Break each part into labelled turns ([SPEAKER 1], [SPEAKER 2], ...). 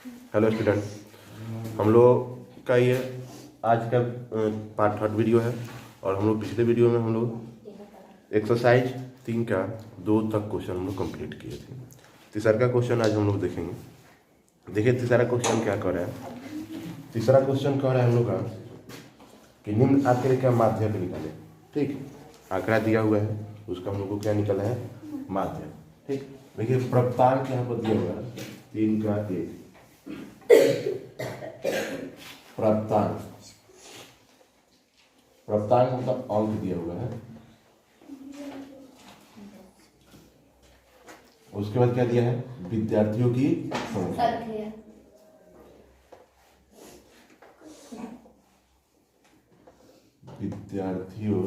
[SPEAKER 1] Hello student, हम लोग का ये आज का पार्ट 3 वीडियो है। और हम लोग पिछले वीडियो में हम लोग एक्सरसाइज 3 का 2 तक क्वेश्चन हम लोग कंप्लीट किए थे। तीसरा का क्वेश्चन आज हम लोग देखेंगे। देखिए तीसरा क्वेश्चन क्या कर रहा है। तीसरा क्वेश्चन कह रहा है हम लोग का कि निम्न आंकड़े का माध्यक निकाले। ठीक, आंकड़ा दिया हुआ है, उसका हम लोग को क्या निकला है, माध्यक। ठीक, देखिए प्राप्तांक यहाँ पर दिया हुआ है 3 का 1। प्राप्तांक मतलब अंक दिया हुआ है। उसके बाद क्या दिया है, विद्यार्थियों की संख्या। विद्यार्थियों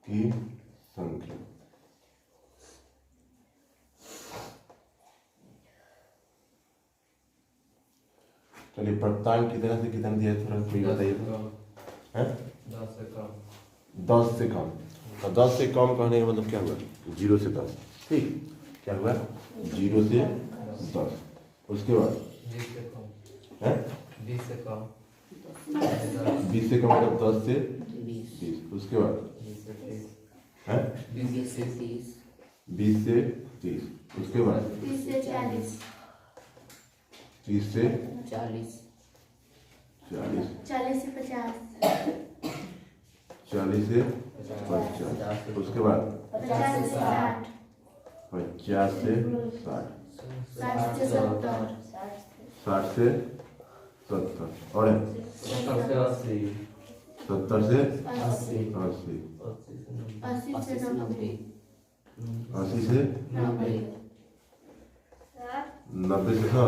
[SPEAKER 1] की संख्या। चलिए प्राप्तांक कितना से कितना दिया है, थोड़ा कोई बताइए। 10 से कम। तो 10 से कम कहने का मतलब क्या हुआ, 0 से 10। ठीक, क्या हुआ, 0 से 10। उसके बाद 20 से कम मतलब 10 से 20। उसके बाद 20 से 30। उसके बाद 30 से 40। 40 से 50। 40 से 50। उसके बाद 50 से 60। 50 से 60। 60 से 70। 60 से 70 और 70 से 80। 70 से 80। 80 से 90। 80 से 90। 90 से 100।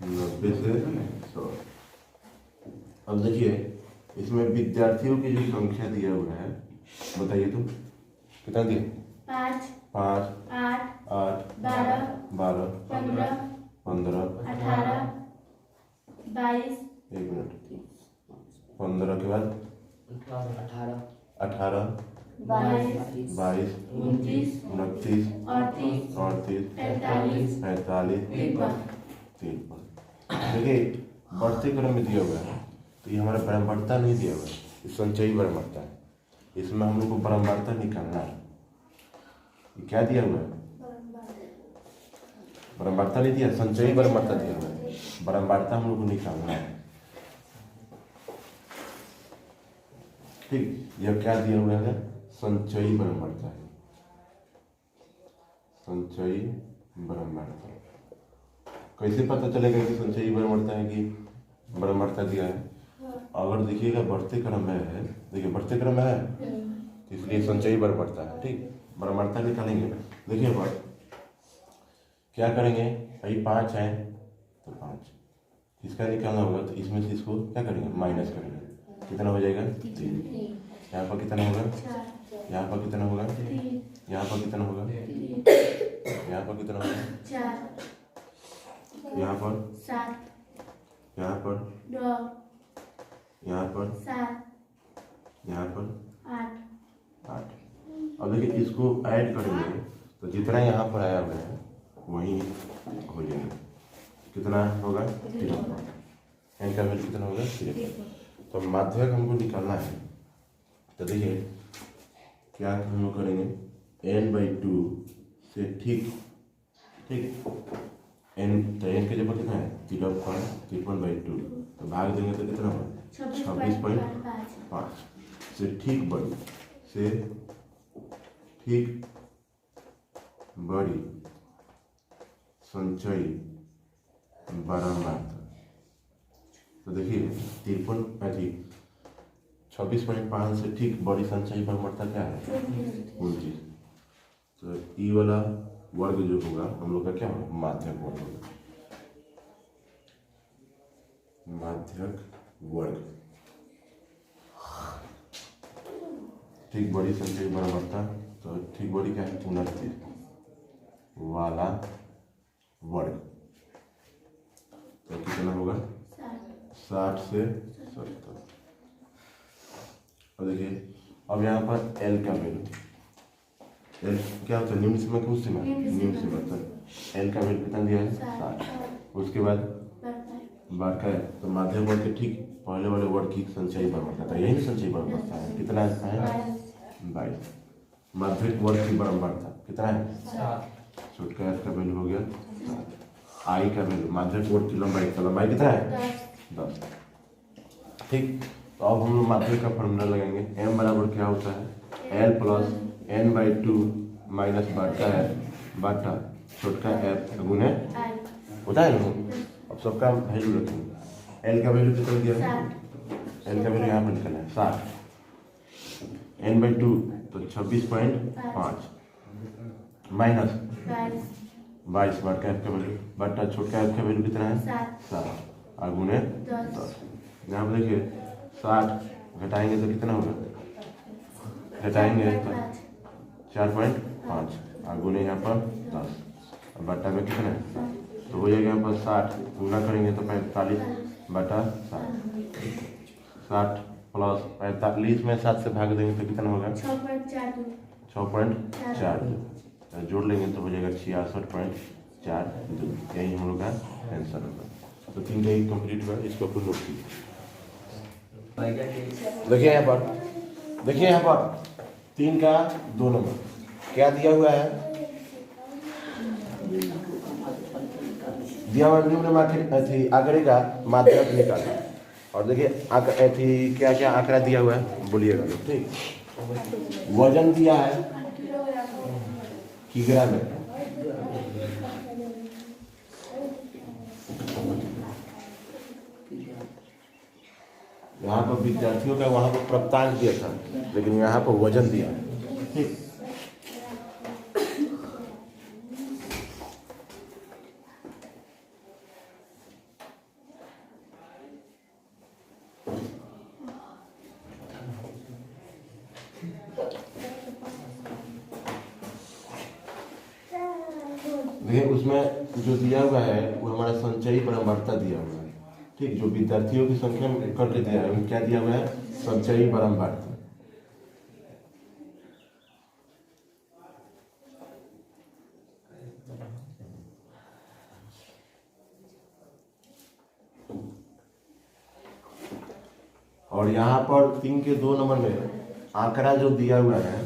[SPEAKER 1] 90 से 100। अब देखिए इसमें विद्यार्थियों की जो संख्या दिया हुआ है, बताइए तो कितना दिया। 5 8 12 15 18 22। 1 मिनट, 15 के बाद 18 22 29 38 45 53। देखिए बढ़ते क्रम में दिया हुआ है, तो ये हमारा बारंबारता नहीं दिया हुआ है, ये संचयी बारंबारता है। इसमें हम लोग को बारंबारता निकालना है। ये क्या दिया हुआ है, बारंबारता नहीं दिया, संचयी बारंबारता दिया हुआ है। बारंबारता हम लोग को निकालना है। ठीक, यह क्या दिया हुआ है, संचयी बारंबारता है। संचयी बारंबारता कैसे पता चलेगा कि संचयी बारंबारता है कि बारंबारता दिया है। अगर देखिएगा बढ़ते क्रम में है, देखिए बढ़ते क्रम में है, इसलिए संचयी बारंबारता है। ठीक, बारंबारता निकालेंगे। देखिए बार क्या करेंगे, भाई 5 है तो 5 इसका निकालना होगा, तो इसमें से इसको क्या करेंगे, माइनस करेंगे। कितना हो जाएगा, 3। यहाँ पर कितना होगा, यहाँ पर कितना होगा, यहाँ पर कितना होगा, यहाँ पर कितना होगा, 4। यहाँ पर 7। यहाँ पर 9। यहाँ पर 7। यहाँ पर 8। अब देखिए इसको ऐड करेंगे तो जितना यहाँ पर आया हुआ है वही हो जाएगा। कितना होगा, 53। का वैल्यू कितना होगा, 53। तो माध्यक हमको निकालना है। तो देखिए क्या हम लोग करेंगे, n/2 से ठीक n, तो n के जगह कितना है, 53/2। तो भाग देंगे तो कितना होगा, 26.5 से ठीक बड़ी संचयी बारंबारता। तो देखिए 26.5 से ठीक बड़ी संचयी बारंबारता क्या है, 29। तो ई वाला वर्ग जो होगा हम लोग का क्या होगा, माध्यक वर्ग होगा। माध्यक वर्ग ठीक बड़ी संचयी बारंबारता, तो ठीक बड़ी क्या है, 29 वाला वर्ग। तो कितना होगा, 60 से 70। और देखिए अब यहाँ पर L का वैल्यू, L क्या होता है, निम्न सीमा की उच्च सीमा, निम्न सीमा। तो एल का वैल्यू कितना दिया है 7। उसके बाद बढ़ता है तो माध्यक वर्ग के ठीक पहले वाले वर्ड की संचयी बारंबारता है, यही ना संचयी बारंबारता है, कितना है 22। माध्यक वर्ग की बारंबारता कितना है 7। छोटका एफ का वैल्यू हो गया 7। आई का वैल्यू माध्यक वर्ग की लंबाई, तो लंबाई कितना है 10। ठीक, तो अब हम लोग माध्यक का फॉर्मूला लगाएंगे। m बराबर क्या होता है l प्लस n/2 माइनस बटा f बटा छोटका f गुने होता है ना। अब सबका वैल्यू रखेंगे। l का वैल्यू कितना दिया है, l का वैल्यू यहाँ पर निकलना है 7, n/2 तो 26.5 माइनस 22 बटा f का वैल्यू बटा छोटका f का वैल्यू कितना है 7 और गुने 10। यहाँ पर देखिए 60 घटाएंगे तो कितना होगा, घटाएंगे तो 4.5 और गुने यहाँ पर 10 बटा में कितना है, तो हो जाएगा यहाँ पर 60 गुना करेंगे तो 45 बटा 60 प्लस 45 में 7 से भाग देंगे तो कितना होगा 6.42 जोड़ लेंगे तो हो जाएगा 66.42। यही हम लोग का आंसर होगा। तो 3 का एक कंप्लीट हुआ, इसको अपन नोट कीजिए। देखिए यहाँ पर, देखिए यहाँ पर 3 का 2 नंबर क्या दिया हुआ है, दिया हुआ निम्न आंकड़े का माध्यक निकालें। और देखिए क्या क्या आंकड़ा दिया हुआ है बोलिएगा लोग, ठीक। वजन दिया है किग्रा में, यहाँ पर विद्यार्थियों का वहाँ पर प्राप्तांक दिया था, लेकिन यहाँ पर वजन दिया है, ठीक। देखिए उसमें जो दिया हुआ है वो हमारा संचयी बारंबारता दिया हुआ है, ठीक। जो विद्यार्थियों की संख्या में करके दिया है क्या दिया हुआ है, संचयी बारंबारता। और यहाँ पर 3 के 2 नंबर में आंकड़ा जो दिया हुआ है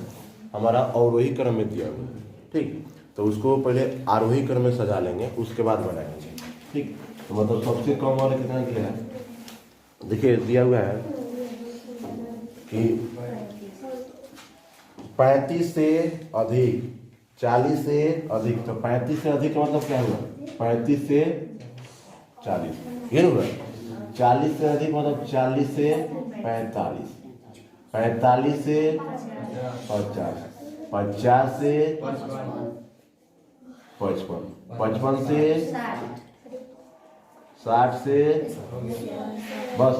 [SPEAKER 1] हमारा अवरोही क्रम में दिया हुआ है, ठीक। तो उसको पहले आरोही क्रम में सजा लेंगे, उसके बाद बनाएंगे, ठीक। तो मतलब सबसे कम वाला कितना दिया है, देखिए दिया हुआ है कि 35 से अधिक 40 से अधिक, तो 35 से अधिक का मतलब क्या हुआ 35 से 40, ये हुआ। 40 से अधिक मतलब 40 से 45, 45 से 50, 50 से 55, 55 से 60 से बस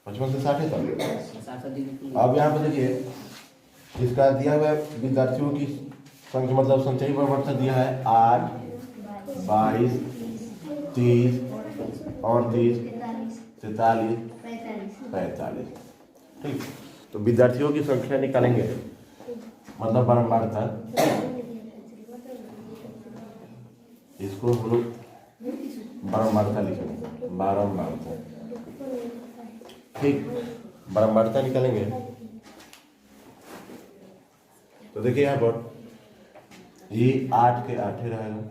[SPEAKER 1] 55 से 60 है तब। अब यहाँ पर देखिए इसका दिया हुआ विद्यार्थियों की संख्या मतलब संचयी बारंबारता दिया है 8, 22, 30, 38, 43, 45, ठीक। तो विद्यार्थियों की संख्या निकालेंगे मतलब बारंबारता, इसको हम लोग बारंबारता लिखेंगे, बारंबारता, ठीक। बारंबारता निकालेंगे तो देखिए यहाँ पर ये 8 के 8 ही रहेगा,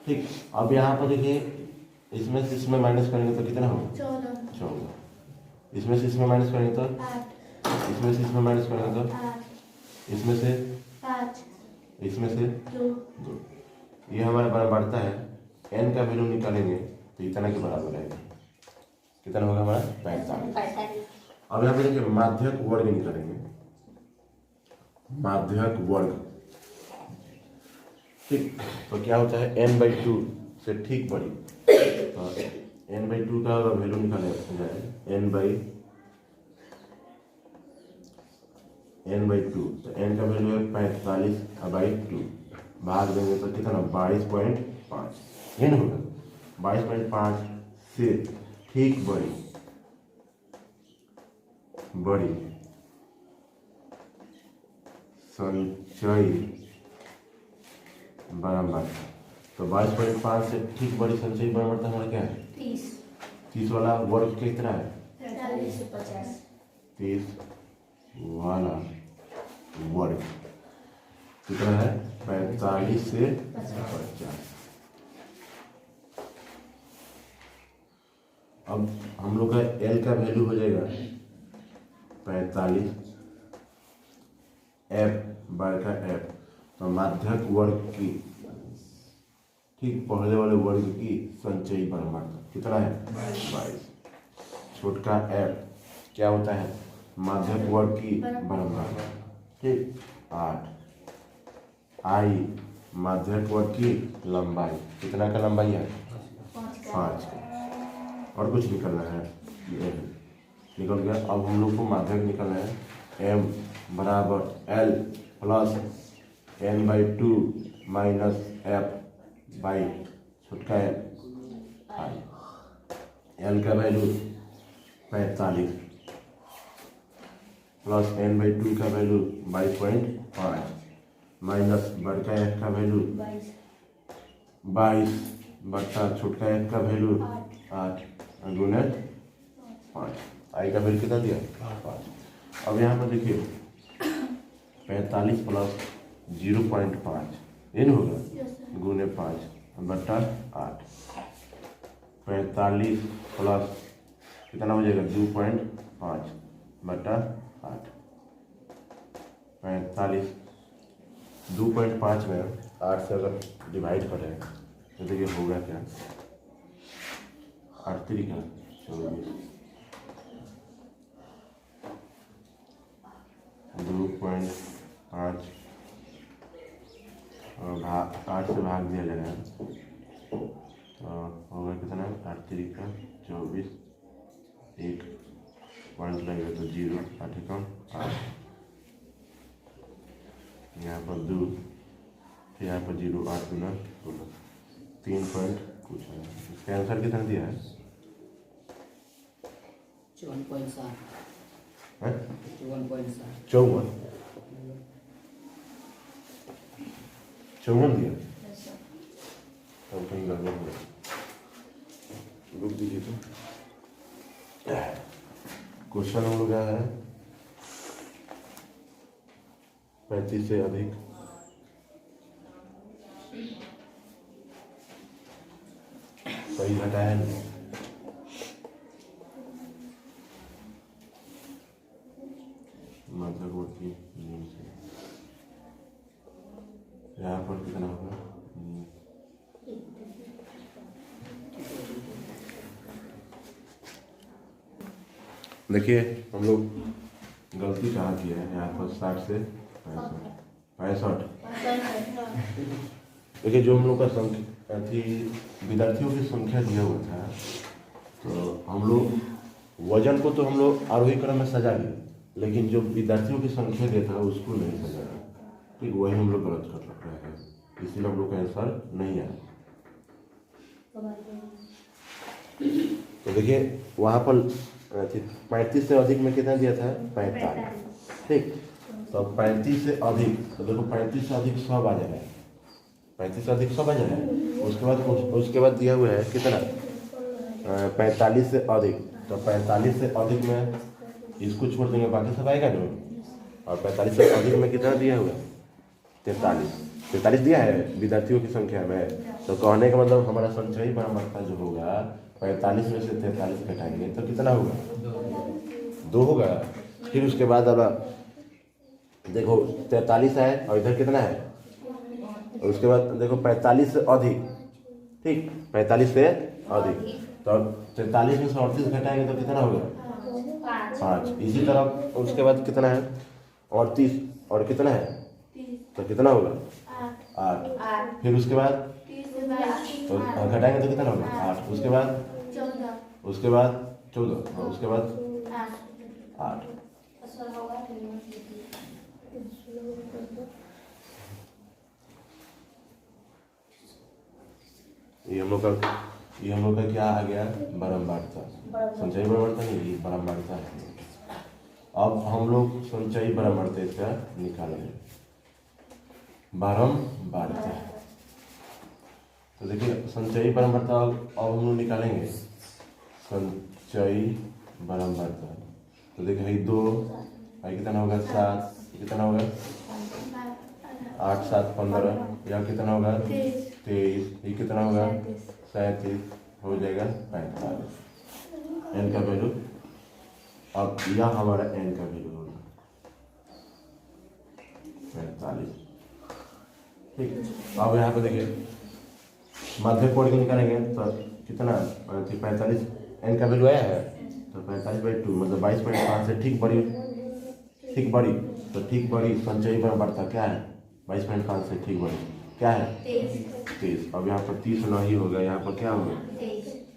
[SPEAKER 1] ठीक। अब यहाँ पर देखिए इसमें से इसमें माइनस करेंगे तो कितना होगा 14, इसमें से इसमें माइनस करेंगे तो 8, इसमें से इसमें माइनस करेंगे तो 8, इसमें से 5, इसमें से 2। ये हमारा बारंबारता है। n का वैल्यू निकालेंगे तो इतना के बराबर रहेगा, कितना होगा हमारा 45। अब यहाँ पे देखिए माध्यक वर्ग निकालेंगे, माध्यक वर्ग, ठीक। तो क्या होता है n/2 से ठीक बड़ी, तो n/2 का वैल्यू निकाले जाए n/2, तो n का वैल्यू है 45/2, भाग देंगे तो कितना 22.5, ये ना होगा 22.5 से ठीक बड़ी संचयी बारंबारता, तो 22.5 से ठीक बड़ी संचयी बराबर हमारा क्या है? 30 वाला वर्ग कितना है?
[SPEAKER 2] 40 से 50।
[SPEAKER 1] 30 वाला वर्ग कितना है? 45 से 50। अब हम लोग का एल का वैल्यू हो जाएगा 45, एफ बार का एफ, तो माध्यक वर्ग की ठीक पहले वाले वर्ग की संचयी बराबर कितना है? 22। छोटका एफ क्या होता है? माध्यक वर्ग की बराबर, ठीक। 8 आई माध्यक वर्ग की लंबाई कितना का लंबाई है? 5 का। और कुछ निकलना है? निकल गया। अब हम लोग को माध्यक निकलना है एम बराबर L plus n/2 minus F by छोटका एफ आई। एल का वैल्यू 45 प्लस n/2 का वैल्यू 22.5 माइनस बड़का एफ का वैल्यू 22 बटा छोटका एफ का वैल्यू 8 गुने 5। आई का वैल्यू कितना दिया? 5। अब यहाँ पर देखिए 45 प्लस 0.5 इन होगा गुने 5 बटा 8। 45 प्लस कितना हो जाएगा? 2.5 बटा 8। 45 2.5 में 8 से अगर डिवाइड करें तो देखिए होगा क्या? 8 का 24, 2.5 और 8 से भाग दिया जाएगा तो होगा कितना? 8 का 24, 1 पॉइंट लगेगा तो 0, 8 कम 8, यहाँ पर 2, फिर यहाँ पर 0, 8 गुना 16, 3 पॉइंट कुछ है। इसका आंसर कितना दिया है? 54 दिया। तब कहीं गड़बड़ हो गया, रुक दीजिए। तो क्वेश्चन हो गया है 35 से अधिक सही घटाया है नहीं। मध्यवर्ती नियम से यहाँ पर कितना होगा? देखिए हम लोग गलती कहाँ की है? यहाँ पर 60 से 65। देखिए जो हम लोग का संख्या थी, विद्यार्थियों की संख्या दिया हुआ था, तो हम लोग वजन को तो हम लोग आरोही क्रम में सजा लिए, लेकिन जो विद्यार्थियों की संख्या दिया था उसको नहीं सजाया। ठीक, वही हम लोग गलत कर रहे हैं, इसलिए हम लोग का आंसर नहीं आया। तो देखिए वहाँ पर 35 से अधिक में कितना दिया था? 45। ठीक, तो 35 से अधिक, तो देखो 35 से अधिक 100 आ जाएगा, 35 से अधिक 100 आ जाएगा। उसके बाद दिया हुआ है कितना? 45 से अधिक, तो 45 से अधिक में इसको छोड़ देंगे, बाकी सब आएगा ना। और 45 से अधिक में कितना दिया हुआ? 43 दिया है विद्यार्थियों की संख्या में। तो कहने का मतलब हमारा संचयी बराबर जो होगा 45 में से 43 घटाएंगे तो कितना होगा? 2 होगा। फिर उसके बाद अब देखो 43 है और इधर कितना है? और उसके बाद देखो 45 से अधिक, ठीक, 45 से अधिक, तो 43 में से 38 घटाएंगे तो कितना होगा? 5। इसी तरह उसके बाद कितना है? 38 और कितना है? तो कितना होगा? 8। फिर उसके बाद तो घटाएंगे तो कितना होगा? 8। उसके बाद 14 और उसके बाद 8। ये हम लोग का क्या आ गया? बारंबारता। संचयी बारंबारता नहीं, बारंबारता है। अब हम लोग संचयी बारंबारता इसका निकालेंगे। बारंबारता तो देखिए संचयी बराबरता अब हम लोग निकालेंगे संचयी बराबरता। तो देखिए ये 2 भाई कितना होगा 7, कितना होगा 8 7 15, या कितना होगा 23, ये कितना होगा 37, हो जाएगा 45 एन का वैल्यू। अब यह हमारा एन का वैल्यू होगा 45। ठीक, अब यहाँ पे देखिए माध्यक कोण के निकालेंगे तो कितना 45 एन का वैल्यू आया है, तो 45/2 मतलब 22.5 से ठीक बड़ी तो ठीक बड़ी संचयी बराबरता क्या है 22.5 से ठीक बड़ी क्या है 23। अब यहाँ पर 30 नहीं होगा, यहाँ पर क्या होगा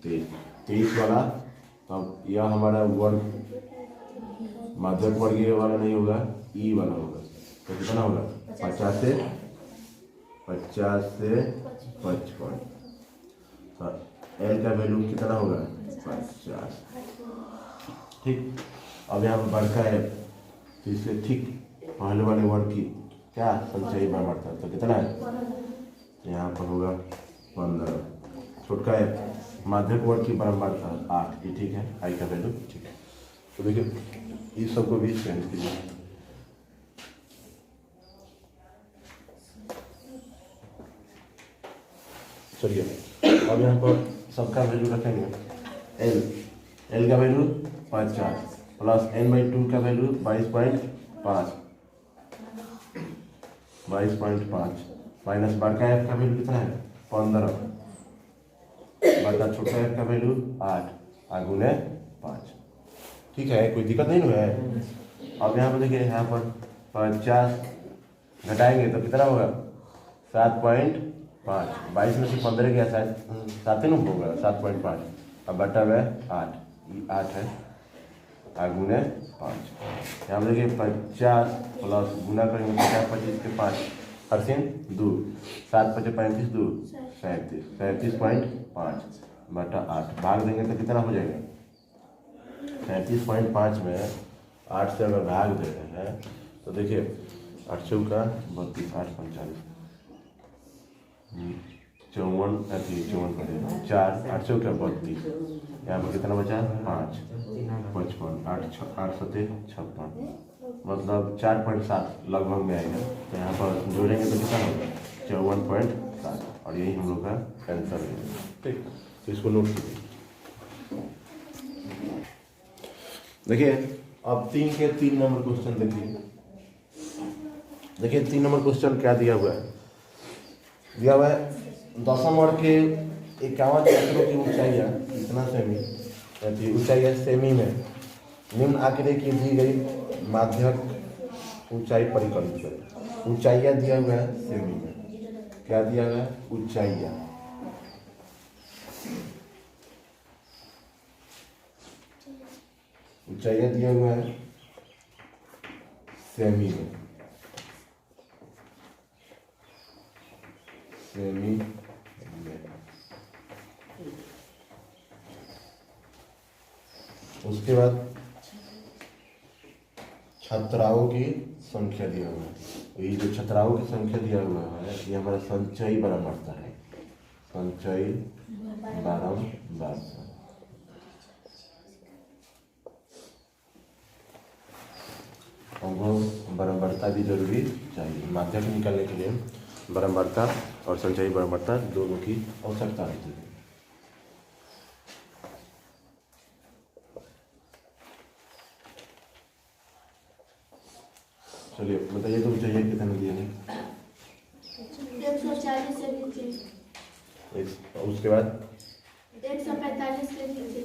[SPEAKER 1] 23 वाला। अब यह हमारा वर्ग माध्यक वर्गीय वाला नहीं होगा, ई वाला होगा। तो कितना होगा 50 से 55। एल का वैल्यू कितना होगा 50। ठीक, अब यहाँ पर बढ़ता है तो इससे ठीक पहले वाले वर्ग की क्या संचयी बराबरता, तो कितना है यहाँ पर होगा 15। छोटका है माध्यक वर्ग की बराबरता 8, ये ठीक है, आई का वैल्यू ठीक है। तो देखिए इस सबको भी चेंज कीजिए। चलिए अब यहाँ पर सबका वैल्यू रखेंगे। एल का वैल्यू 50 प्लस n/2 का वैल्यू 22.5 माइनस बड़का एफ का वैल्यू कितना है 15, बड़का छोटा एफ का वैल्यू 8 गुने 5। ठीक है, कोई दिक्कत नहीं है। अब यहाँ पर देखिए, यहाँ पर 50 घटाएंगे तो कितना होगा 7.5। 22 में से 15 गया शायद 7 ही होगा 7.5। अब बटा हुआ 8, ये 8 है गुने 5। यहाँ पर देखिए 50 प्लस गुना करेंगे 50 25 के 5 अर्सिन 2 7 5 35 2 37.5 बटा 8 भाग देंगे तो कितना हो जाएगा 37.5 में 8 से अगर भाग दे रहे हैं तो देखिए 8 चौका 32 8 45 54 पड़ेगा 4 8 चौका 32। यहाँ पर कितना बचा 5 55 8 7 56 मतलब 4.7 लगभग में आएगा। तो यहाँ पर जोड़ेंगे तो कितना होगा 54.7 और यही हम लोग का आंसर है। ठीक, तो इसको नोट कीजिए। देखिए अब 3 के 3 नंबर क्वेश्चन देखिए 3 नंबर क्वेश्चन क्या दिया हुआ है। दिया हुआ है 10वें वर्ग के 51 मीटरों की ऊंचाई है, कितना सेमी ऊंचाई है सेमी में निम्न आंकड़े की दी गई माध्यक ऊंचाई परिकलित करें। ऊंचाइयाँ दिया हुआ है सेमी में, क्या दिया हुआ है ऊंचाइयाँ। ऊंचाइयाँ दिया हुआ है सेमी में, सेमी में। उसके बाद छात्राओं की संख्या दिया हुआ है। ये जो छात्राओं की संख्या दिया हुआ है ये हमारा संचयी बराबरता है, संचयी बराबरता। हमको बराबरता भी जरूरी चाहिए, माध्यक निकालने के लिए बराबरता और संचयी बराबरता दोनों की आवश्यकता रहती है। चलिए बताइए तो ऊंचाइयाँ कितने दिए हैं
[SPEAKER 2] 140 से नीचे।
[SPEAKER 1] उसके बाद
[SPEAKER 2] 145 के नीचे।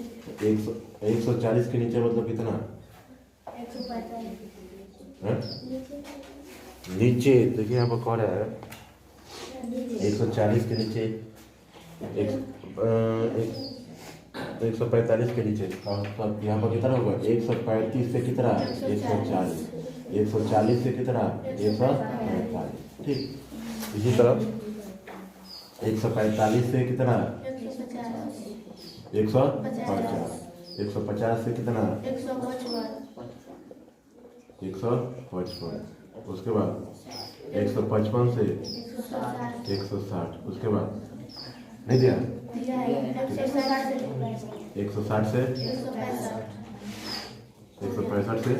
[SPEAKER 1] 140 के नीचे मतलब कितना
[SPEAKER 2] 145
[SPEAKER 1] नीचे। देखिए यहाँ पर कह रहा है 140 के नीचे 145 के नीचे, और यहाँ पर कितना होगा 135 से कितना 140, 140 से कितना 145। ठीक, इसी तरह 145 से कितना 150, 150 से कितना 155, उसके बाद 155 से 160, उसके बाद नहीं दिया?
[SPEAKER 2] दिया है
[SPEAKER 1] 160 से 165 से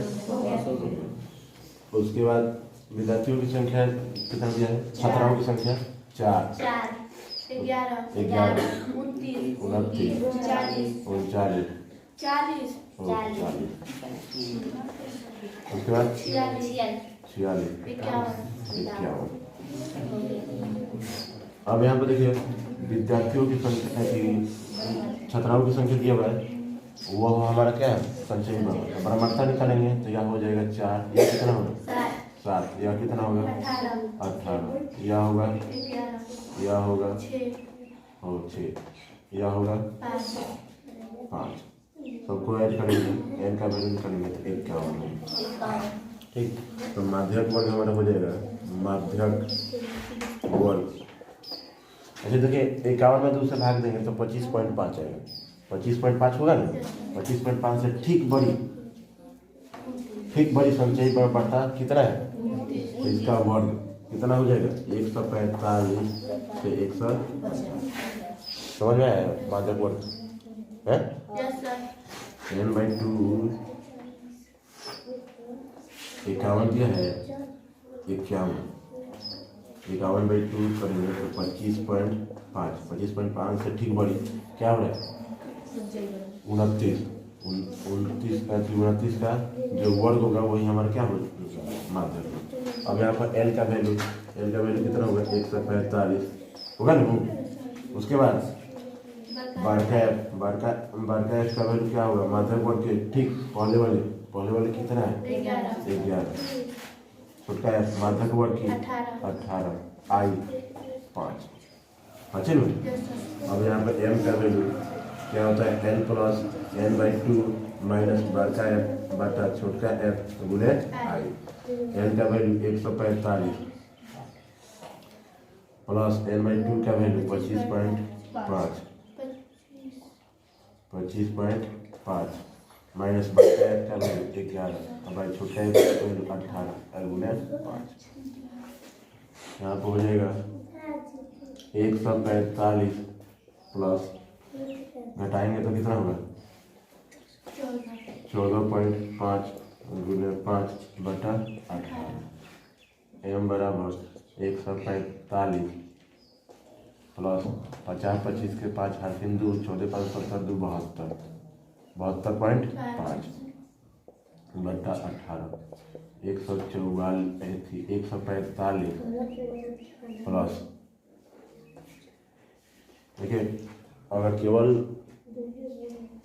[SPEAKER 1] उसके बाद विद्यार्थियों की संख्या कितना दिया है? छात्राओं की संख्या 4
[SPEAKER 2] 11 29
[SPEAKER 1] 39
[SPEAKER 2] 40
[SPEAKER 1] उसके बाद
[SPEAKER 2] 46
[SPEAKER 1] 51। अब यहाँ पर देखिए विद्यार्थियों की संख्या की छात्राओं की संख्या दिया हुआ है, वो हमारा क्या है? संचयी बरामर्ता निकालेंगे तो यह हो जाएगा 4, यह कितना होगा? 7, यह कितना होगा? 18, यह होगा 6, यह होगा 5। सबको ऐड करेंगे, n का वैल्यू निकालेंगे तो 51। ठीक, तो माध्यक वर्ग हमारा हो जाएगा माध्यक वर्ग। अच्छा देखिए 51 में 2 से भाग देंगे तो 25.5 आएगा। 25.5 होगा ना? 25.5 से ठीक बड़ी संचयी बरामर्ता कितना है? तो इसका वर्ग कितना हो जाएगा? 145 से 100। समझ में आया माध्यक वर्ग है? n/2 51 दिया है 51 51/2 करेंगे तो 25.5 से ठीक बड़ी क्या हो रहा है? 29 का जो वर्ग होगा वही हमारा क्या होगा? माध्यक। अब यहाँ पर L का वैल्यू कितना होगा? 145 होगा ना? उसके बाद बारका एफ का वैल्यू क्या होगा? माध्यक वर्ग के ठीक पहले वाले कितना है? 11। छोटका एफ माध्यक वर्ग की 18 आई 5। अच्छे ना? अब यहाँ पर m का वैल्यू क्या होता है? n प्लस n/2 माइनस बड़का एफ बटा छोटका एफ गुणे आई। n का वैल्यू 145 प्लस n/2 का वैल्यू 25.5 माइनस बड़का एफ का वैल्यू 11 और भाई छोटका एफ का वैल्यू 18 गुणे 5। यहाँ पर हो जाएगा 145 प्लस घटाएंगे तो कितना होगा? 14.5 गुणे 5 बटा 18। एम बराबर 145 प्लस 50 25 के 5 हाथ 2 14 5 70 2 72.5 बटा 18 145 प्लस देखिए अगर केवल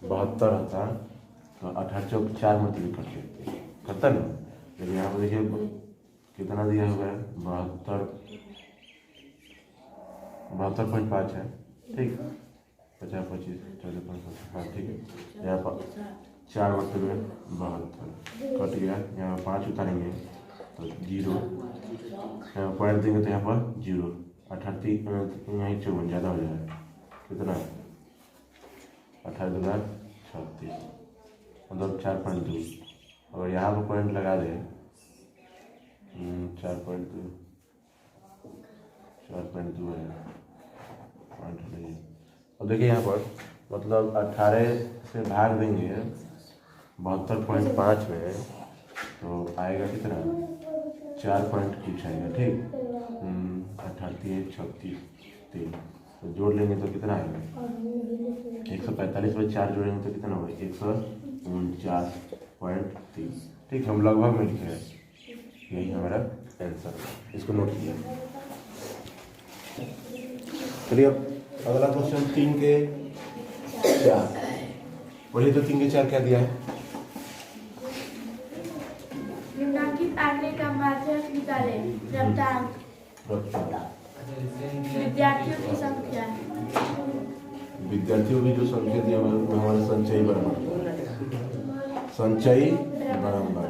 [SPEAKER 1] 72 रहता तो 18 चौक 4 मतलब करता ना। लेकिन यहाँ पर देखिए कितना दिया हुआ है? 72.5 है। ठीक, 50 25 14 5 हाँ ठीक है। यहाँ पर 4 मतलब 72 कट गया। यहाँ 5 उतारेंगे तो 0, यहाँ पॉइंट देंगे तो यहाँ पर 0 38 यहाँ 54 ज़्यादा हो जाएगा। कितना? 28,36 मतलब 4.2। और यहाँ पर पॉइंट लगा दें 4.2 है पॉइंट नहीं। और देखिए यहाँ पर मतलब 18 से भाग देंगे 72.5 में तो आएगा कितना? 4 पॉइंट कुछ आएगा। ठीक, 38 36 3 तो जोड़ लेंगे तो कितना आएगा? 145 में 4 जोड़ेंगे तो कितना होगा? 149.3। ठीक, हम लगभग में लिखे हैं, यही हमारा आंसर। इसको नोट किया। चलिए अब अगला क्वेश्चन 3 के 4। बोलिए तो 3 के 4 क्या दिया है?
[SPEAKER 2] निम्नलिखित आंकड़े का माध्यक निकालें। रप्तांक विद्यार्थियों की संख्या
[SPEAKER 1] विद्यार्थियों की जो संख्या दी है हमारे संचयी बरामर्ता। संचयी बरामर्ता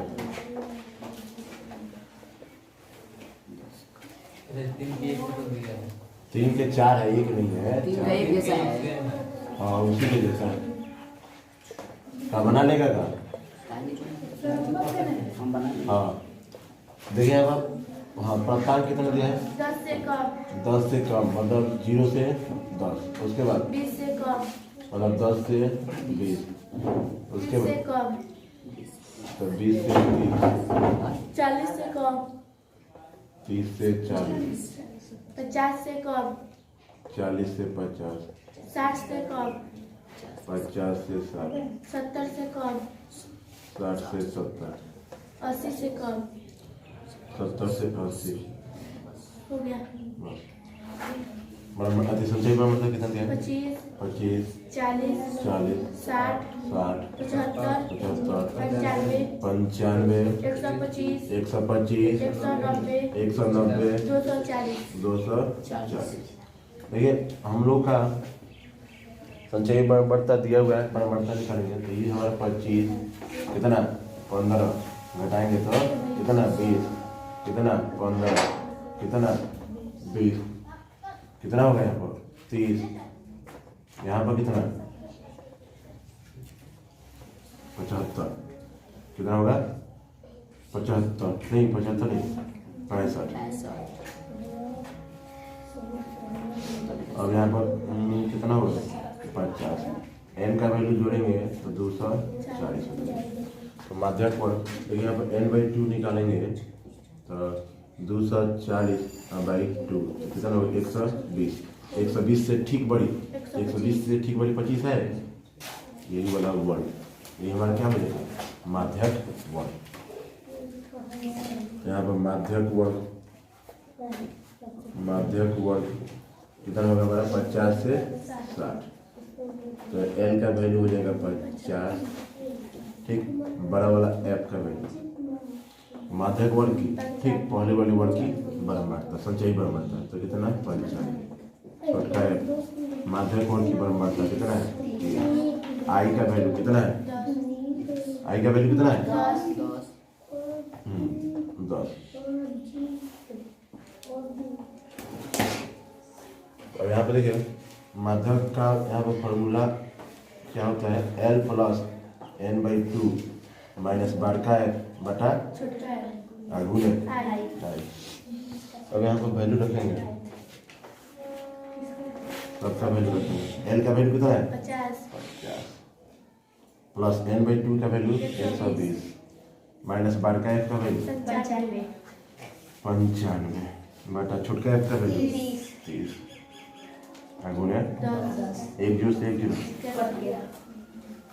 [SPEAKER 1] 3 के 4 है, एक नहीं है।
[SPEAKER 3] 3 का 1 जैसा है।
[SPEAKER 1] हाँ उसी के जैसा है। का बना लेगा का?
[SPEAKER 3] हम बना लेंगे।
[SPEAKER 1] हाँ देखिए अब हाँ प्राप्तांक कितना दिया है?
[SPEAKER 2] 10 से कम,
[SPEAKER 1] 10 से कम मतलब 0 से 10। उसके बाद
[SPEAKER 2] 20 से कम,
[SPEAKER 1] मतलब 10 से 20।
[SPEAKER 2] 30
[SPEAKER 1] उसके
[SPEAKER 2] से
[SPEAKER 1] बाद
[SPEAKER 2] कम,
[SPEAKER 1] तो 20 से 30,
[SPEAKER 2] 40 से कम,
[SPEAKER 1] 30 से 40,
[SPEAKER 2] 50 से कम,
[SPEAKER 1] 40 से 50,
[SPEAKER 2] 60 से कम,
[SPEAKER 1] 50 से 60,
[SPEAKER 2] 70 से कम,
[SPEAKER 1] 60 से 70,
[SPEAKER 2] 80 से कम,
[SPEAKER 1] 70 से 80।
[SPEAKER 2] हो गया।
[SPEAKER 1] मतलब अति संचयी बड़ा मतलब कितना दिया है?
[SPEAKER 2] 25,
[SPEAKER 1] 25,
[SPEAKER 2] 40,
[SPEAKER 1] 40,
[SPEAKER 2] 60,
[SPEAKER 1] 60,
[SPEAKER 2] 75,
[SPEAKER 1] 75,
[SPEAKER 2] 95,
[SPEAKER 1] 95,
[SPEAKER 2] 125,
[SPEAKER 1] 125,
[SPEAKER 2] 190,
[SPEAKER 1] 190,
[SPEAKER 2] 240,
[SPEAKER 1] 240। देखिए हम लोग का संचयी बढ़ता दिया हुआ है, बढ़ता निकालेंगे तो ये हमारा 25 कितना 15 घटाएंगे तो कितना 20 कितना 15 कितना 20 कितना होगा यहाँ पर 30 यहाँ पर कितना 75 कितना होगा 75 नहीं 65 नहीं 65। अब यहाँ पर कितना होगा 50 n का वैल्यू जोड़ेंगे तो 240 तो माध्यक पर देखिए यहाँ पर n/2 निकालेंगे तो 240/2 कितना होगा 120। 120 से ठीक बड़ी 120 से ठीक बड़ी 25 है यही वाला वर्ग ये हमारा क्या बनेगा माध्यक वर्ग। यहाँ पर माध्यक वर्ग कितना होगा हमारा 50 से 60 तो n का वैल्यू हो जाएगा 50 ठीक बड़ा वाला f का वैल्यू माध्यक वर्ग की ठीक पहले वाली वर्ग की बराबरता संचयी बराबरता तो कितना 50 छोटा f माध्यक वर्ग की बराबरता कितना है i का वैल्यू कितना है
[SPEAKER 2] 10,
[SPEAKER 1] i का वैल्यू कितना है 10। अब यहाँ पे देखिए माध्यक का यहाँ पर फॉर्मूला क्या होता है L प्लस n/2 माइनस बड़का f बटा
[SPEAKER 2] छोटा है,
[SPEAKER 1] गुणे
[SPEAKER 2] आई,
[SPEAKER 1] अब यहाँ पर वैल्यू रखेंगे सबका वैल्यू रखेंगे L का वैल्यू कितना है
[SPEAKER 2] 50,
[SPEAKER 1] प्लस n/2 का वैल्यू 120 माइनस बड़का f का वैल्यू
[SPEAKER 2] 95,
[SPEAKER 1] 95 बटा छोटका f का वैल्यू 30 गुणे
[SPEAKER 2] 10,
[SPEAKER 1] एक जीरो से एक जीरो
[SPEAKER 2] गया,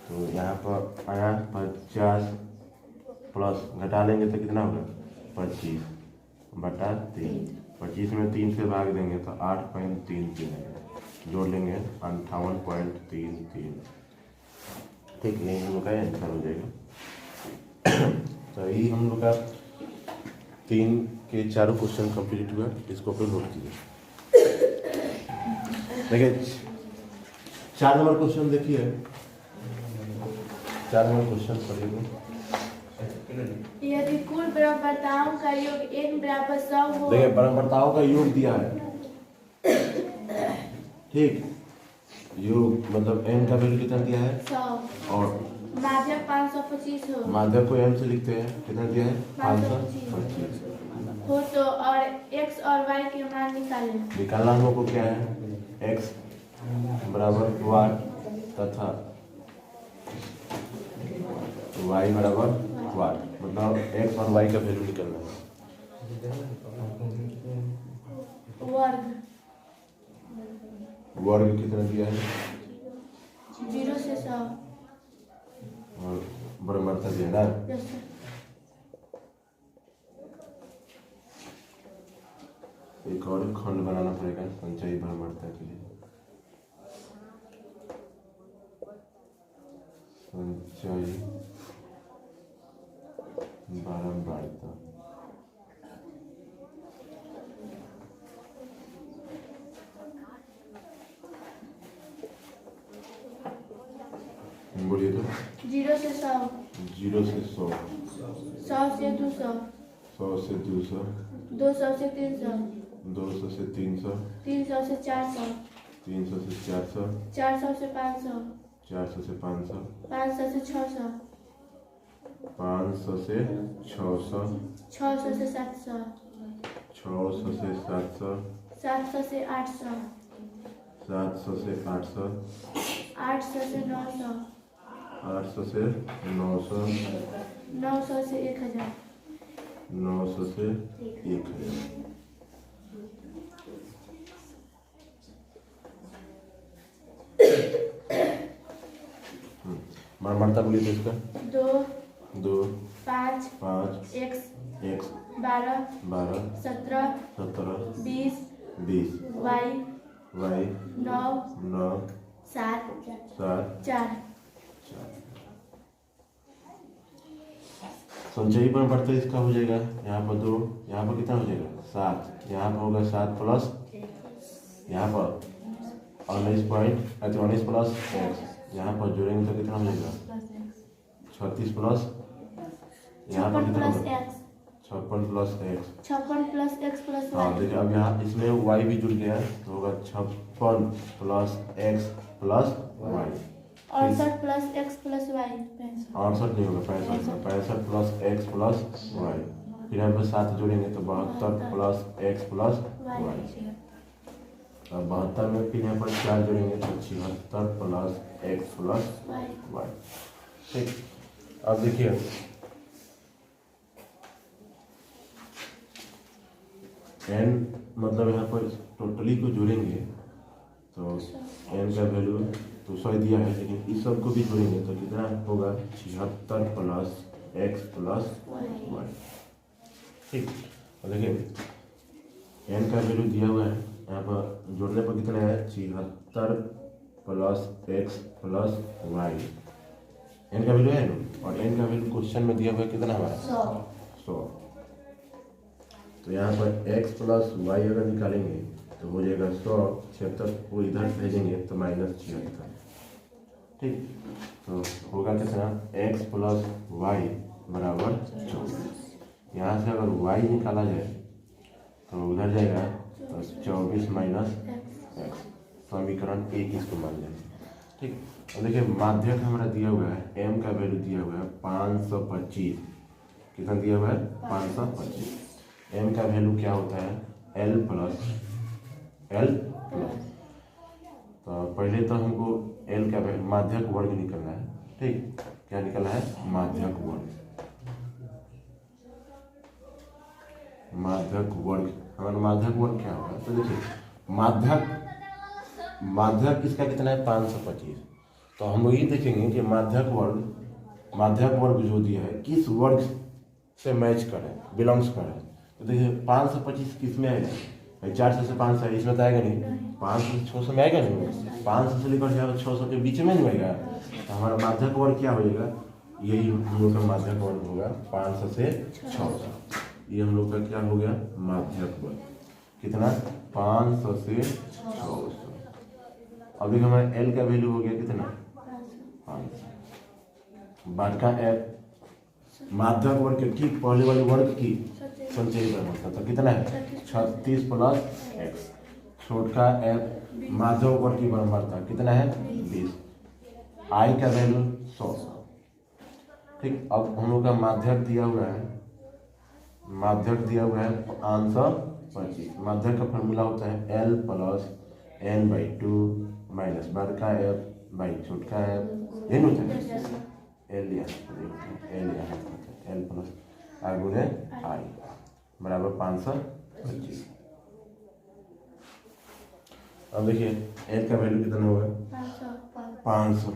[SPEAKER 1] तो यहाँ पर आया 50 प्लस घटा लेंगे तो कितना होगा 25/3 25 में 3 से भाग देंगे तो 8.33 जोड़ लेंगे 58.33 ठीक यही हम लोग का आंसर हो जाएगा। तो यही हम लोग का 3 के चारों क्वेश्चन कंप्लीट हुआ इसको फिर नोट कीजिए। देखिए 4 नंबर क्वेश्चन देखिए 4 नंबर क्वेश्चन पढ़िए।
[SPEAKER 2] यदि कुल बराबरताओं का योग n बराबर 100 हो,
[SPEAKER 1] देखिए बराबरताओं का योग दिया है ठीक योग मतलब n का वैल्यू कितना दिया है
[SPEAKER 2] 100,
[SPEAKER 1] और
[SPEAKER 2] माध्यक 525 हो,
[SPEAKER 1] माध्यक को m से लिखते हैं कितना दिया है 525
[SPEAKER 2] हो तो और x और y के मान निकालें।
[SPEAKER 1] निकालना हम लोग को क्या है x बराबर y तथा y बराबर y मतलब x और y का वैल्यू निकालना है।
[SPEAKER 2] वर्ग
[SPEAKER 1] वर्ग कितना दिया है
[SPEAKER 2] 0 से 100,
[SPEAKER 1] और बराबरता दिया ना एक और खंड बनाना पड़ेगा संचयी बराबरता के लिए संचयी बराबरता बोलिए तो
[SPEAKER 2] 0 से 100,
[SPEAKER 1] 0 से 100
[SPEAKER 2] 100 से 200,
[SPEAKER 1] 100 से 200
[SPEAKER 2] 200 से 300,
[SPEAKER 1] 200 से 300
[SPEAKER 2] 300 से 400,
[SPEAKER 1] 300 से 400
[SPEAKER 2] 400 से 500,
[SPEAKER 1] 400 से 500
[SPEAKER 2] 500 से 600,
[SPEAKER 1] 500 से 600
[SPEAKER 2] 600 से 700,
[SPEAKER 1] 600 से 700,
[SPEAKER 2] 700 से 800,
[SPEAKER 1] 700 से 800,
[SPEAKER 2] 800 से 900,
[SPEAKER 1] 800 से 900,
[SPEAKER 2] 900 से 1000,
[SPEAKER 1] 900 से 1000। मरता बोलिए तो इसका
[SPEAKER 2] 2,
[SPEAKER 1] 2,
[SPEAKER 2] 5,
[SPEAKER 1] 5,
[SPEAKER 2] x,
[SPEAKER 1] 1,
[SPEAKER 2] 12,
[SPEAKER 1] 12,
[SPEAKER 2] 17,
[SPEAKER 1] 17,
[SPEAKER 2] 20,
[SPEAKER 1] 20,
[SPEAKER 2] y,
[SPEAKER 1] y,
[SPEAKER 2] 9,
[SPEAKER 1] 9,
[SPEAKER 2] 7,
[SPEAKER 1] 7,
[SPEAKER 2] 4,
[SPEAKER 1] संचयी पर बढ़ते इसका हो जाएगा यहाँ पर 2, यहाँ पर कितना हो जाएगा 7, यहाँ पर होगा 7 प्लस यहाँ पर 19 प्लस x, यहाँ पर जोड़ेंगे तो कितना हो जाएगा 36 प्लस यहाँ पर
[SPEAKER 2] 56
[SPEAKER 1] कितना
[SPEAKER 2] प्लस
[SPEAKER 1] होगा
[SPEAKER 2] x,
[SPEAKER 1] 56 plus x।
[SPEAKER 2] 56 plus x plus
[SPEAKER 1] हाँ
[SPEAKER 2] y,
[SPEAKER 1] देखिए अब यहाँ इसमें y भी जुड़ गया है तो होगा 56 plus x plus y।
[SPEAKER 2] 68 plus x plus y,
[SPEAKER 1] 68 नहीं होगा 65, 65 प्लस x प्लस y। फिर यहाँ पर 7 जोड़ेंगे तो 72 प्लस x प्लस y। अब 72 में फिर यहाँ पर 4 जोड़ेंगे तो 76 प्लस x प्लस y। ठीक, अब देखिए n मतलब यहाँ पर टोटली को जोड़ेंगे तो n का वैल्यू तो 100 दिया है, लेकिन इस सब को भी जोड़ेंगे तो कितना होगा 76 प्लस x प्लस y। ठीक, और देखिए n का वैल्यू दिया हुआ है, यहाँ पर जोड़ने पर कितना है 76 plus x plus y। n का वैल्यू है ना, और n का वैल्यू क्वेश्चन में दिया हुआ है कितना हमारा 100। तो यहाँ पर x प्लस y अगर निकालेंगे तो हो जाएगा 100, 76 को इधर भेजेंगे तो -76। ठीक, तो होगा कितना x प्लस y बराबर 24। यहाँ से अगर y निकाला जाए तो उधर जाएगा तो 24 माइनस x, समीकरण 1 इसको मान लेंगे। ठीक, और देखिए माध्यक हमारा दिया हुआ है, m का वैल्यू दिया हुआ है 525। कितना दिया हुआ है 525। m का वैल्यू क्या होता है l प्लस। तो पहले तो हमको l का माध्यक वर्ग निकलना है। ठीक, क्या निकलना है माध्यक वर्ग। माध्यक वर्ग, हमारा माध्यक वर्ग क्या होगा तो देखिए माध्यक इसका कितना है 525। तो हम ये देखेंगे कि माध्यक वर्ग जो दिया है किस वर्ग से मैच करे, बिलोंग्स करे। तो देखिए 525 किस में आएगा भाई, 400 से 500 है, इसमें तो आएगा नहीं। 500 से 600 में आएगा नहीं, 500 से लेकर जाएगा 600 के बीच में नहीं आएगा। तो हमारा माध्यक वर्ग क्या हो जाएगा, यही हम लोग का माध्यक वर्ग होगा 500 से 600। ये हम लोग का क्या हो गया माध्यक वर्ग, कितना 500 से 600। अभी हमारा l का वैल्यू हो गया कितना 500। बाद का f माध्यक वर्ग के ठीक पहले वाले वर्ग की संचयी बढ़ता तो कितना है 36 प्लस x। छोटका f माध्यक वर्ग की बढ़ता कितना है 20। i का वैल्यू 100। ठीक, अब हम लोग का माध्यक दिया हुआ है 525। माध्यक का फॉर्मूला होता है l प्लस n/2 माइनस बाद का f बाई छोटका f। ये होता है l प्लस r गुणे i बराबर 525। अब देखिए l का वैल्यू कितना होगा 500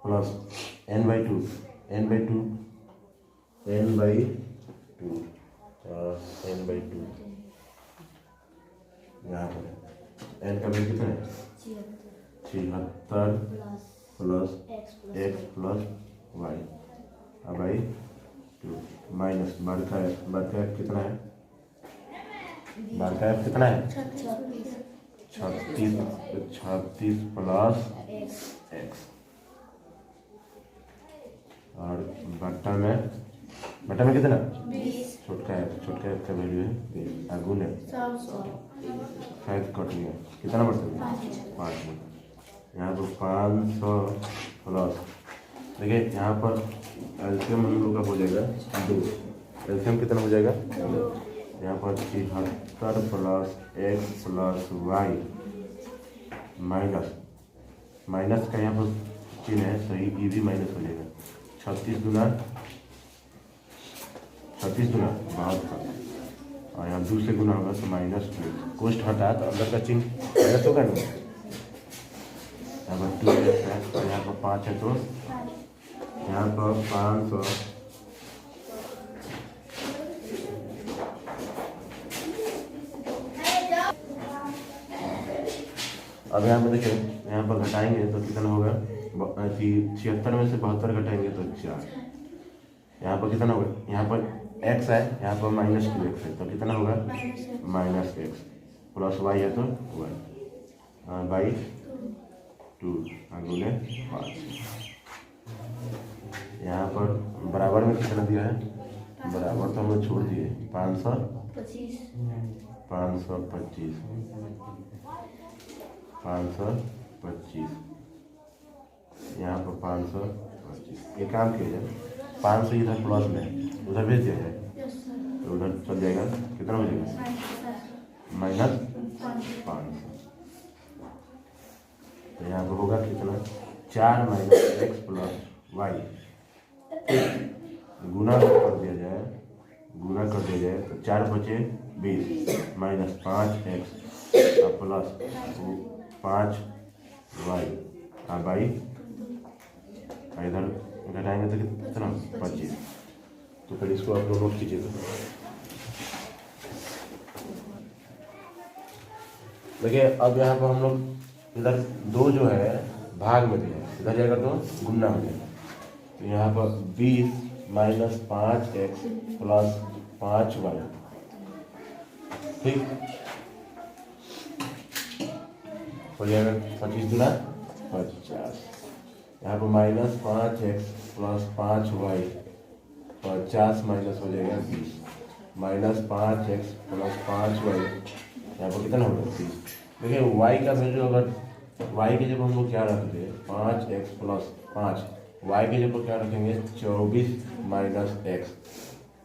[SPEAKER 1] प्लस n/2 यहाँ पर n का वैल्यू कितना है 76 plus x plus y by 2 minus बाद का f कितना है कितना है 36 प्लस x और बट्टा में कितना छोटका f का वैल्यू है 20 गुण है 5 कट गया कितना बढ़ता है 5। यहाँ पर 500 प्लस देखिए यहाँ पर एल्शियम हम लोग का हो जाएगा 2। एल्शियम कितना हो जाएगा 2। यहाँ पर 73 plus x plus y minus minus का यहाँ पर चिन्ह है, सही ये भी माइनस हो जाएगा। 36 गुना 72 और यहाँ 2 से गुना होगा तो -2। कोष्ठ हटा तो अंदर का चिन्ह माइनस होगा ना। यहाँ पर 2 है और यहाँ पर 5 है तो यहाँ पर 500 अब यहाँ पर देखिए, यहाँ पर घटाएंगे तो कितना होगा, 76 में से 72 घटाएंगे तो 4। यहाँ पर कितना होगा, यहाँ पर x है, यहाँ पर -2x है तो कितना होगा -x प्लस y है तो y बाई 2 गुने 5। यहाँ पर बराबर में कितना दिया है, बराबर तो हम लोग छोड़ दिए 525 यहाँ पर 525। ये काम किया जाए, 500 इधर प्लस में उधर भेज दिया जाए तो उधर चल जाएगा, कितना हो जाएगा -500। तो यहाँ पर होगा कितना 4 - x प्लस वाई गुना कर दिया जाए तो 4 बचे 20 -5x प्लस 5y बाई इधर घटाएंगे तो कितना 25। तो फिर इसको आप लोग नोट कीजिए। तो देखिए अब यहाँ पर हम लोग इधर 2 जो है भाग में दिया है, इधर जाएगा तो गुना हो जाएगा। तो यहाँ पर 20 - 5x प्लस 5y, ठीक हो जाएगा 25 गुना 50। यहाँ पर -5x प्लस 5y 50 माइनस हो जाएगा 20 -5x प्लस 5y यहाँ पर कितना होगा 30। देखिए y का वैल्यू, अगर y के जब हम लोग क्या रखते हैं 5x प्लस 5, y के जब क्या रखेंगे 24 - x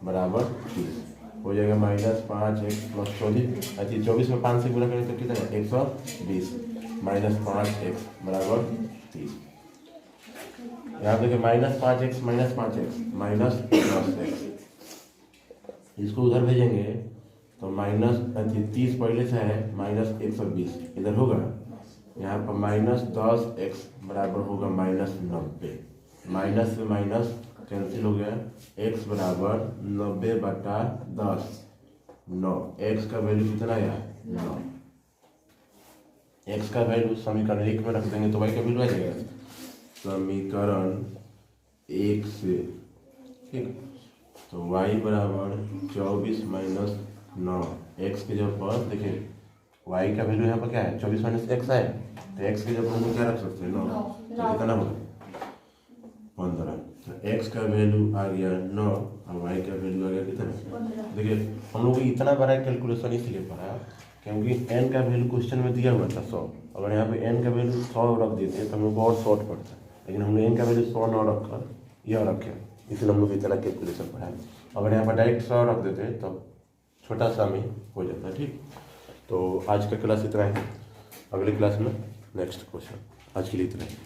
[SPEAKER 1] बराबर 30 हो जाएगा। -5x प्लस 24, अच्छा 24 में 5 से गुना करेंगे तो कितना है 120 -5x बराबर 30। यहाँ देखिए -5x माइनस प्लस x, इसको उधर भेजेंगे तो -30 पहले से है -120 इधर होगा। यहाँ पर -10x बराबर होगा -90, माइनस से माइनस कैंसिल हो गया, x बराबर 90/10 9। x का वैल्यू कितना है 9। x का वैल्यू समीकरण 1 में रख देंगे तो y का वैल्यू आ जाएगा समीकरण 1 से, ठीक। तो y बराबर 24 - 9, x के जब पर देखिए y का वैल्यू यहाँ पर क्या है 24 - x है, तो x के जब हम लोग क्या रख सकते हैं 9, तो कितना होगा 15। तो x का वैल्यू आ गया 9 और y का वैल्यू आ गया कितना। देखिए हम लोग इतना बड़ा कैलकुलेशन इसलिए पढ़ा क्योंकि n का वैल्यू क्वेश्चन में दिया हुआ था 100। अगर यहाँ पे n का वैल्यू 100 रख देते तो हम लोग और शॉर्ट पड़ता, लेकिन हमने n का वैल्यू 100 न रखकर यह रखे, इसलिए हम लोग इतना कैलकुलेशन पढ़ा है। अगर यहाँ पर डायरेक्ट 100 रख देते तो छोटा सा में हो जाता है, ठीक। तो आज का क्लास इतना ही, अगले क्लास में नेक्स्ट क्वेश्चन। आज के लिए इतना ही।